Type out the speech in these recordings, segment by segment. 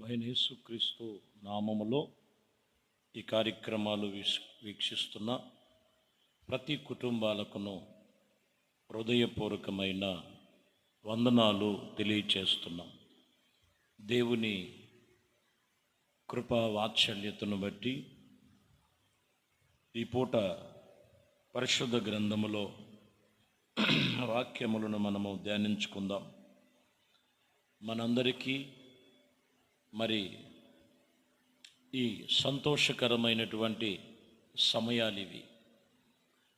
ప్రభువైన యేసుక్రీస్తు నామములో ఈ కార్యక్రమాలు వీక్షిస్తున్న ప్రతి కుటుంబాలకును హృదయపూర్వకమైన వందనాలు తెలియచేస్తున్నాం. దేవుని కృపా వాత్సల్యతను బట్టి ఈ పూట పరిశుద్ధ గ్రంథములో వాక్యములను మనము ధ్యానించుకుందాం. మనందరికీ మరి ఈ సంతోషకరమైనటువంటి సమయాలు ఇవి.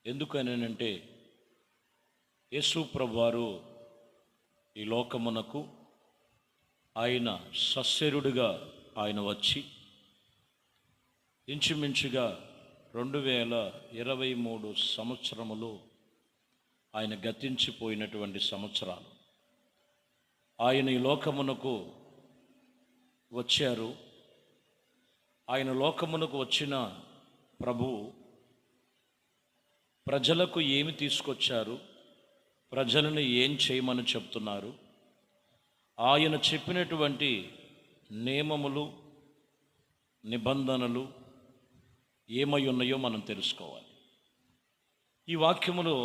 ఎందుకనంటే యేసు ప్రభువారు ఈ లోకమునకు ఆయన సశరీరుడిగా ఆయన వచ్చి ఇంచుమించుగా 2023 సంవత్సరములు ఆయన గతించిపోయినటువంటి సంవత్సరాలు. ఆయన ఈ లోకమునకు వచ్చారు. ఆయన లోకమునకు వచ్చిన ప్రభువు ప్రజలకు ఏమి తీసుకొచ్చారు, ప్రజలను ఏం చేయమని చెప్తున్నారు, ఆయన చెప్పినటువంటి నియమములు నిబంధనలు ఏమై ఉన్నాయో మనం తెలుసుకోవాలి. ఈ వాక్యములో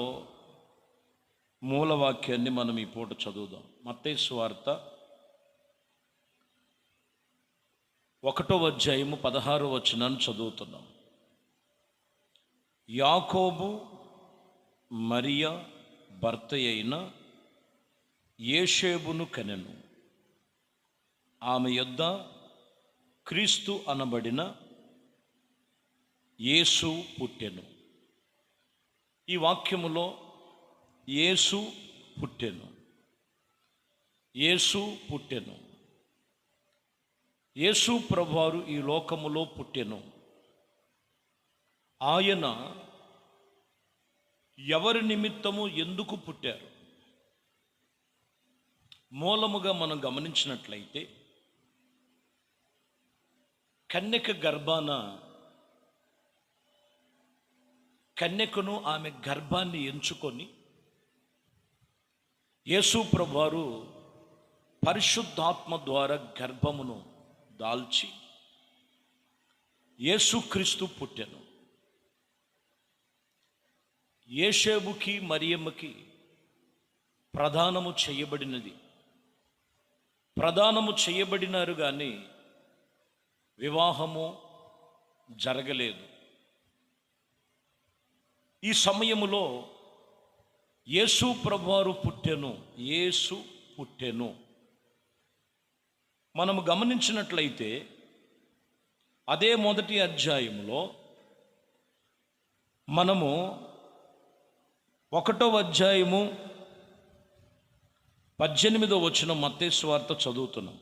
మూలవాక్యాన్ని మనం ఈ పూట చదువుదాం. మత్తయి సువార్త 1వ అధ్యాయము 16వ వచనాన్ని చదువుతున్నాం. యాకోబు మరియా భర్త అయిన యేషేబును కనెను. ఆమె యొద్ద క్రీస్తు అనబడిన యేసు పుట్టెను. ఈ వాక్యములో యేసు పుట్టెను, యేసు పుట్టెను. యేసు ప్రభువారు ఈ లోకములో పుట్టెను. ఆయన ఎవరి నిమిత్తము ఎందుకు పుట్టారు? మూలముగా మనం గమనించినట్లయితే కన్యక గర్భాన కన్యకను ఆమె గర్భాన్ని ఎంచుకొని యేసు ప్రభువారు పరిశుద్ధాత్మ ద్వారా గర్భమును దాల్చి యేసుక్రీస్తు పుట్టెను. యేషేబుకి మరియమ్మకి ప్రదానము చేయబడినారు కానీ వివాహము జరగలేదు. ఈ సమయములో యేసు ప్రభువారు పుట్టెను, యేసు పుట్టెను. మనము గమనించినట్లయితే అదే 1వ అధ్యాయంలో మనము 1వ అధ్యాయము 18వ వచనం మత్తయి సువార్త చదువుతున్నాం.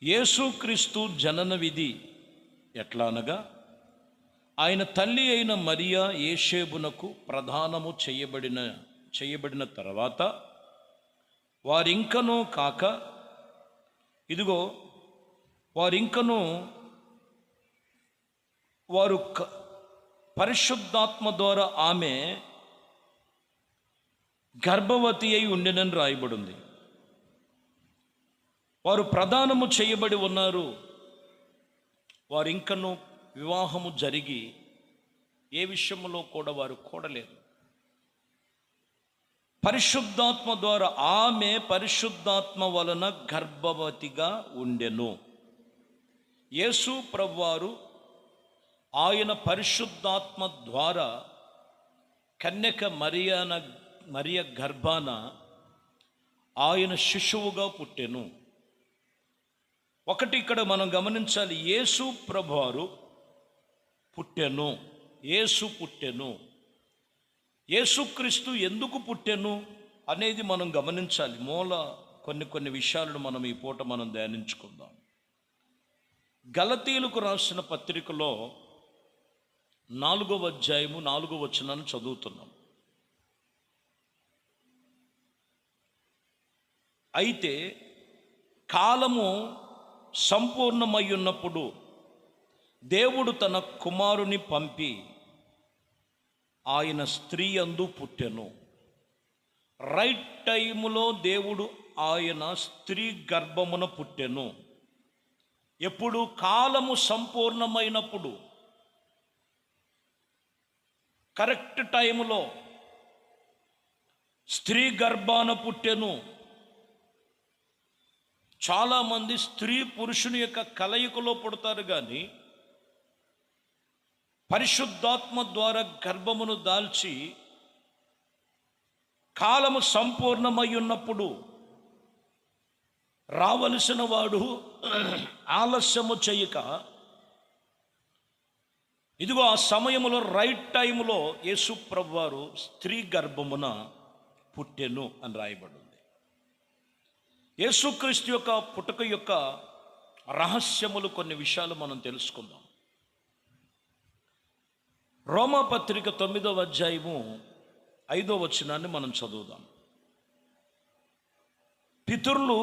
యేసుక్రీస్తు జనన విధి ఎట్లా అనగా, ఆయన తల్లి అయిన మరియా యేషేబునకు ప్రదానము చేయబడిన తర్వాత వారింకనూ కాక, ఇదిగో వారింకనూ వారు పరిశుద్ధాత్మ ద్వారా ఆమె గర్భవతి అయి ఉండెనని రాయబడింది. వారు ప్రదానము చేయబడి ఉన్నారు. వారింకనూ వివాహము జరిగి ఏ విషయంలో కూడా వారు కూడలేదు. పరిశుద్ధాత్మ ద్వారా ఆమె పరిశుద్ధాత్మ వలన గర్భవతిగా ఉండెను. యేసు ప్రభువారు ఆయన పరిశుద్ధాత్మ ద్వారా కన్యక మరియ గర్భాన ఆయన శిశువుగా పుట్టెను. ఒకటి ఇక్కడ మనం గమనించాలి, యేసు ప్రభువారు పుట్టెను, యేసు పుట్టెను. యేసుక్రీస్తు ఎందుకు పుట్టెను అనేది మనం గమనించాలి. కొన్ని విషయాలను మనం ఈ పూట మనం ధ్యానించుకుందాం. గలతీయులకు రాసిన పత్రికలో 4వ అధ్యాయము 4వ వచనాన్ని చదువుతున్నాం. అయితే కాలము సంపూర్ణమై ఉన్నప్పుడు దేవుడు తన కుమారుని పంపి ఆయన స్త్రీ యందు పుట్టెను. రైట్ టైములో దేవుడు ఆయన స్త్రీ గర్భమున పుట్టెను. ఎప్పుడు కాలము సంపూర్ణమైనప్పుడు, కరెక్ట్ టైంలో స్త్రీ గర్భాన పుట్టెను. చాలామంది స్త్రీ పురుషుని యొక్క కలయికలో పుడతారు, కానీ పరిశుద్ధాత్మ ద్వారా గర్భమును దాల్చి కాలము సంపూర్ణమై ఉన్నప్పుడు రావలసిన వాడు ఆలస్యము చేయక, ఇదిగో ఆ సమయంలో రైట్ టైంలో యేసు ప్రభువారు స్త్రీ గర్భమున పుట్టెను అని రాయబడింది. యేసుక్రీస్తు యొక్క పుట్టుక యొక్క రహస్యములు కొన్ని విషయాలు మనం తెలుసుకుందాం. రోమాపత్రిక 9వ అధ్యాయము 5వ వచనాన్ని మనం చదువుదాం. పితరులు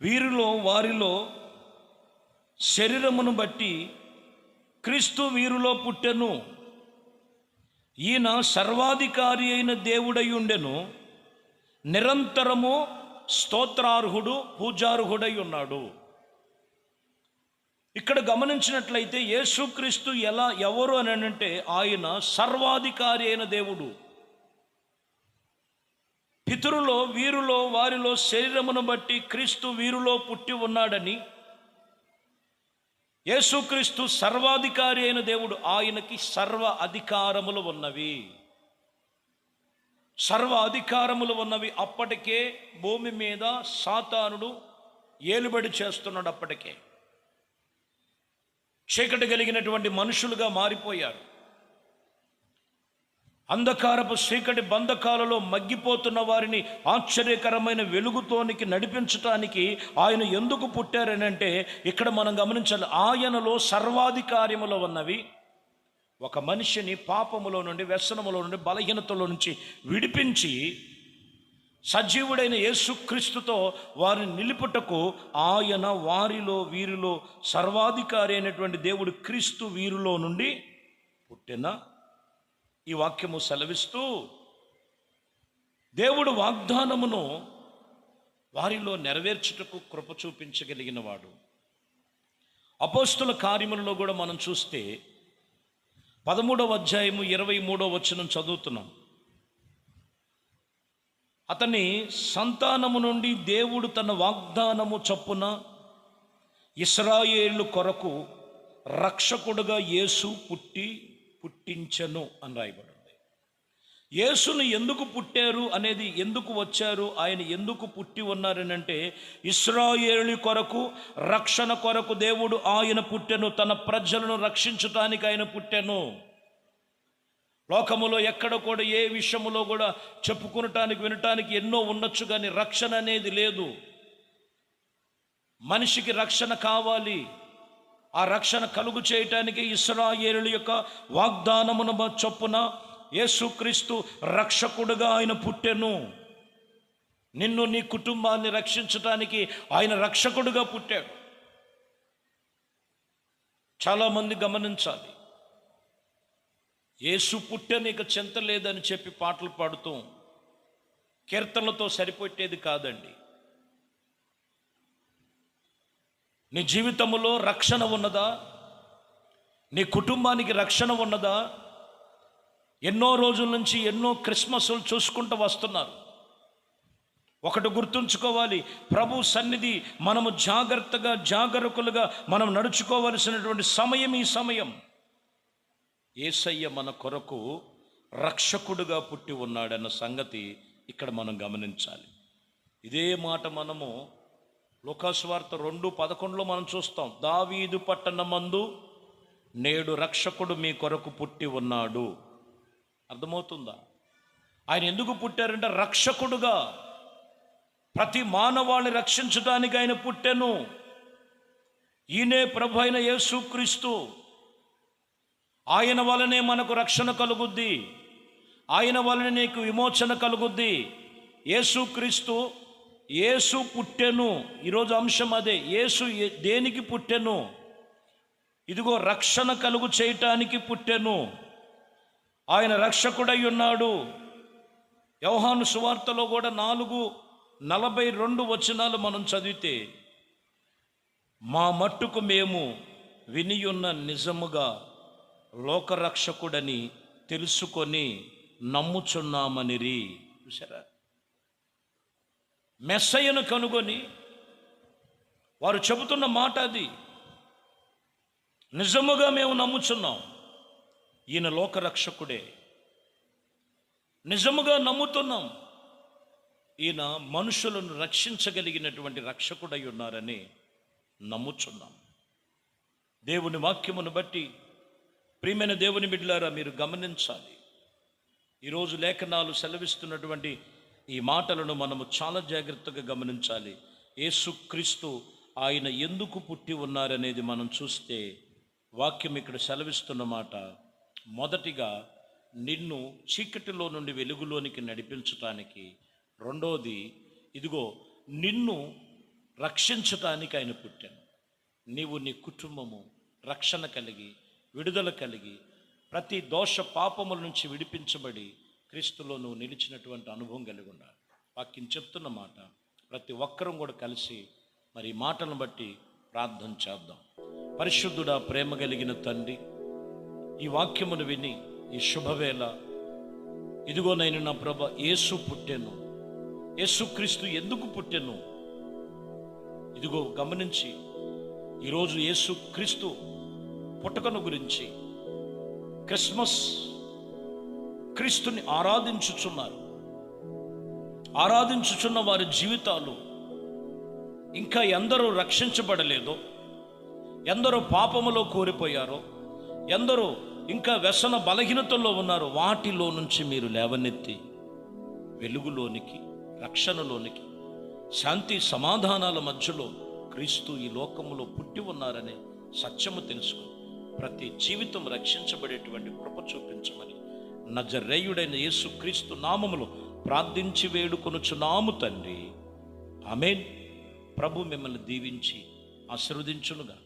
వీరిలో వారిలో శరీరమును బట్టి క్రీస్తు వీరిలో పుట్టెను. ఈయన సర్వాధికారి అయిన దేవుడై ఉండెను, నిరంతరము స్తోత్రార్హుడు, పూజార్హుడై ఉన్నాడు. ఇక్కడ గమనించినట్లయితే యేసుక్రీస్తు ఎవరు అని అంటే ఆయన సర్వాధికారి అయిన దేవుడు. పితరులో వీరిలో వారిలో శరీరమును బట్టి క్రీస్తు వీరిలో పుట్టి ఉన్నాడని, యేసుక్రీస్తు సర్వాధికారి అయిన దేవుడు. ఆయనకి సర్వ అధికారములు ఉన్నవి, సర్వ అధికారములు ఉన్నవి. అప్పటికే భూమి మీద సాతానుడు ఏలుబడి చేస్తున్నాడు. అప్పటికే చీకటి కలిగినటువంటి మనుషులుగా మారిపోయారు. అంధకారపు చీకటి బంధకాలలో మగ్గిపోతున్న వారిని ఆశ్చర్యకరమైన వెలుగుతోనికి నడిపించటానికి ఆయన ఎందుకు పుట్టారనంటే, ఇక్కడ మనం గమనించాలి, ఆయనలో సర్వాధికార్యములు ఉన్నవి. ఒక మనిషిని పాపములో నుండి, వ్యసనములో నుండి, బలహీనతలో నుంచి విడిపించి సజీవుడైన యేసుక్రీస్తుతో వారిని నిలుపుటకు ఆయన వారిలో వీరిలో సర్వాధికారి అయినటువంటి దేవుడు క్రీస్తు వీరిలో నుండి పుట్టిన ఈ వాక్యము సెలవిస్తూ, దేవుడు వాగ్దానమును వారిలో నెరవేర్చుటకు కృప చూపించగలిగిన వాడు. అపోస్తుల కార్యములలో కూడా మనం చూస్తే 13వ అధ్యాయము 23వ వచనం చదువుతున్నాం. అతని సంతానము నుండి దేవుడు తన వాగ్దానము చొప్పున ఇశ్రాయేలు కొరకు రక్షకుడుగా యేసు పుట్టించెను అని రాయబడింది. యేసును ఎందుకు పుట్టారు అనేది, ఎందుకు వచ్చారు, ఆయన ఎందుకు పుట్టి ఉన్నారనంటే, ఇశ్రాయేలు కొరకు, రక్షణ కొరకు దేవుడు ఆయన పుట్టెను. తన ప్రజలను రక్షించటానికి ఆయన పుట్టెను. లోకములో ఎక్కడ కూడా ఏ విషయములో కూడా చెప్పుకునటానికి వినటానికి ఎన్నో ఉండొచ్చు, కానీ రక్షణ అనేది లేదు. మనిషికి రక్షణ కావాలి. ఆ రక్షణ కలుగు చేయటానికి ఇశ్రాయేలు యొక్క వాగ్దానమున చొప్పున యేసుక్రీస్తు రక్షకుడుగా ఆయన పుట్టెను. నిన్ను, నీ కుటుంబాన్ని రక్షించటానికి ఆయన రక్షకుడుగా పుట్టాడు. చాలామంది గమనించాలి, యేసు పుట్టెను ఇక చింత లేదని చెప్పి పాటలు పాడుతూ కీర్తనలతో సరిపెట్టేది కాదండి. నీ జీవితంలో రక్షణ ఉన్నదా? నీ కుటుంబానికి రక్షణ ఉన్నదా? ఎన్నో రోజుల నుంచి ఎన్నో క్రిస్మస్లు చూసుకుంటూ వస్తున్నారు. ఒకటి గుర్తుంచుకోవాలి, ప్రభు సన్నిధి మనము జాగ్రత్తగా, జాగరూకులుగా మనం నడుచుకోవలసినటువంటి సమయం ఈ సమయం. యేసయ్య మన కొరకు రక్షకుడుగా పుట్టి ఉన్నాడన్న సంగతి ఇక్కడ మనం గమనించాలి. ఇదే మాట మనము లూకాసు వార్త 2:11 మనం చూస్తాం. దావీదు పట్టణమందు నేడు రక్షకుడు మీ కొరకు పుట్టి ఉన్నాడు. అర్థమవుతుందా? ఆయన ఎందుకు పుట్టారంటే రక్షకుడుగా, ప్రతి మానవాళిని రక్షించడానికి ఆయన పుట్టెను. ఈయనే ప్రభు అయిన యేసుక్రీస్తు. ఆయన వలనే మనకు రక్షణ కలుగుద్ది, ఆయన వలనే నీకు విమోచన కలుగుద్ది. యేసుక్రీస్తు, యేసు పుట్టెను. ఈరోజు అంశం అదే. యేసు దేనికి పుట్టెను? ఇదిగో రక్షణ కలుగు చేయటానికి పుట్టెను. ఆయన రక్షకుడై ఉన్నాడు. యోహాను సువార్తలో కూడా 42 వచనాలు మనం చదివితే, మా మట్టుకు మేము వినియున్న నిజముగా లోకరక్షకుడని తెలుసుకొని నమ్ముచున్నామనిరి. చూసారా, మెస్సయ్యను కనుగొని వారు చెబుతున్న మాట అది. నిజముగా మేము నమ్ముచున్నాం, ఈయన లోకరక్షకుడే. నిజముగా నమ్ముతున్నాం, ఈయన మనుషులను రక్షించగలిగినటువంటి రక్షకుడై ఉన్నారని నమ్ముచున్నాం. దేవుని వాక్యమును బట్టి ప్రియమైన దేవుని బిడ్డలారా, మీరు గమనించాలి. ఈరోజు లేఖనాలు సెలవిస్తున్నటువంటి ఈ మాటలను మనము చాలా జాగ్రత్తగా గమనించాలి. యేసుక్రీస్తు ఆయన ఎందుకు పుట్టి ఉన్నారనేది మనం చూస్తే, వాక్యం ఇక్కడ సెలవిస్తున్న మాట, మొదటిగా నిన్ను చీకటిలో నుండి వెలుగులోనికి నడిపించటానికి, రెండోది ఇదిగో నిన్ను రక్షించటానికి ఆయన పుట్టాను. నీవు నీ కుటుంబము రక్షణ కలిగి, విడుదల కలిగి, ప్రతి దోష పాపముల నుంచి విడిపించబడి క్రీస్తులో నువ్వు నిలిచినటువంటి అనుభవం కలిగి ఉండాలి. వాక్యం చెప్తున్న మాట, ప్రతి ఒక్కరం కూడా కలిసి మరి ఈ మాటలను బట్టి ప్రార్థన చేద్దాం. పరిశుద్ధుడా, ప్రేమ కలిగిన తండ్రి, ఈ వాక్యమును విని ఈ శుభవేళ ఇదిగో నేను నా ప్రభ యేసు పుట్టెను, యేసుక్రీస్తు ఎందుకు పుట్టెను, ఇదిగో గమనించి ఈరోజు యేసుక్రీస్తు పుట్టకను గురించి, క్రిస్మస్ క్రీస్తుని ఆరాధించుచున్న వారి జీవితాలు ఇంకా ఎందరో రక్షించబడలేదో, ఎందరో పాపములో కోరిపోయారో, ఎందరో ఇంకా వ్యసన బలహీనతల్లో ఉన్నారో, వాటిలో నుంచి మీరు లేవనెత్తి వెలుగులోనికి, రక్షణలోనికి, శాంతి సమాధానాల మధ్యలో క్రీస్తు ఈ లోకములో పుట్టి ఉన్నారనే సత్యము తెలుసుకుని ప్రతి జీవితం రక్షించబడేటువంటి కృప చూపించమని నజరేయుడైన యేసుక్రీస్తు నామములో ప్రార్థించి వేడుకొనుచున్నాము తండ్రి. ఆమేన్. ప్రభు మిమ్మల్ని దీవించి ఆశీర్వదించునుగా.